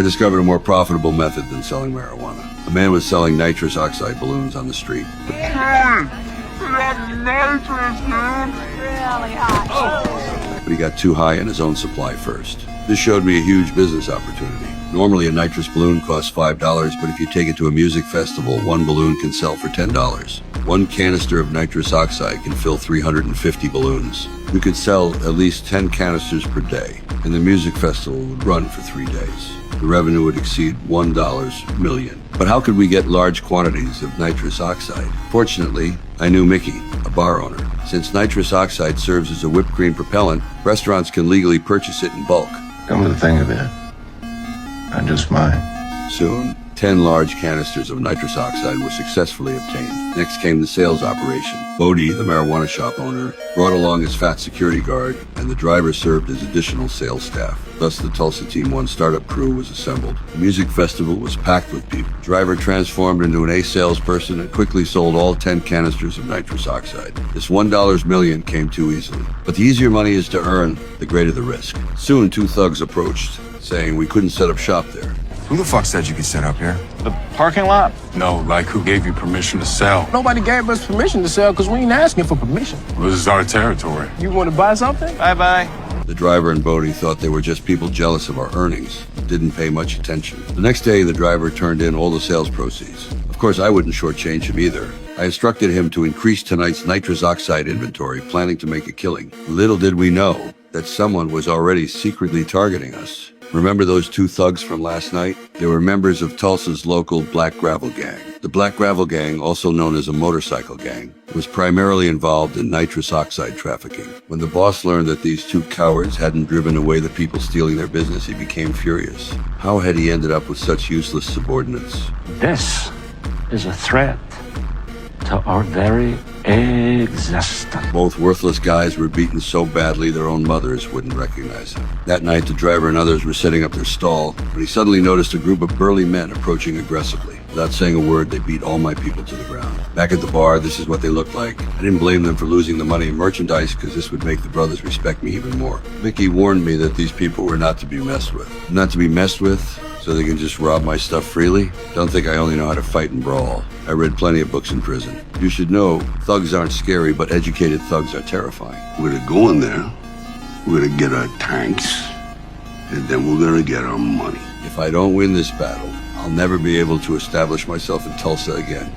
I discovered a more profitable method than selling marijuana. A man was selling nitrous oxide balloons on the street. But he got too high in his own supply first. This showed me a huge business opportunity. Normally a nitrous balloon costs $5, but if you take it to a music festival, one balloon can sell for $10. One canister of nitrous oxide can fill 350 balloons. You could sell at least 10 canisters per day, and the music festival would run for 3 days. The revenue would exceed $1 million. But how could we get large quantities of nitrous oxide? Fortunately, I knew Mickey, a bar owner. Since nitrous oxide serves as a whipped cream propellant, restaurants can legally purchase it in bulk. Come to think of it, I just might. Soon, 10 large canisters of nitrous oxide were successfully obtained. Next came the sales operation. Bodie, the marijuana shop owner, brought along his fat security guard, and the driver served as additional sales staff. Thus, the Tulsa Team 1 startup crew was assembled. The music festival was packed with people. The driver transformed into an ace salesperson and quickly sold all 10 canisters of nitrous oxide. This $1 million came too easily. But the easier money is to earn, the greater the risk. Soon, two thugs approached, saying we couldn't set up shop there. Who the fuck said you could set up here? The parking lot? No, like who gave you permission to sell? Nobody gave us permission to sell because we ain't asking for permission. Well, this is our territory. You want to buy something? Bye-bye. The driver and Bodie thought they were just people jealous of our earnings, didn't pay much attention. The next day, the driver turned in all the sales proceeds. Of course, I wouldn't shortchange him either. I instructed him to increase tonight's nitrous oxide inventory, planning to make a killing. Little did we know that someone was already secretly targeting us. Remember those two thugs from last night? They were members of Tulsa's local Black Gravel Gang. The Black Gravel Gang, also known as a motorcycle gang, was primarily involved in nitrous oxide trafficking. When the boss learned that these two cowards hadn't driven away the people stealing their business, he became furious. How had he ended up with such useless subordinates? This is a threat to our very existence. Both worthless guys were beaten so badly their own mothers wouldn't recognize them. That night, the driver and others were setting up their stall when he suddenly noticed a group of burly men approaching aggressively. Without saying a word, they beat all my people to the ground. Back at the bar, this is what they looked like. I didn't blame them for losing the money and merchandise because this would make the brothers respect me even more. Mickey warned me that these people were not to be messed with. Not to be messed with so they can just rob my stuff freely? Don't think I only know how to fight and brawl. I read plenty of books in prison. You should know, thugs aren't scary, but educated thugs are terrifying. We're gonna go in there, we're gonna get our tanks, and then we're gonna get our money. If I don't win this battle, I'll never be able to establish myself in Tulsa again.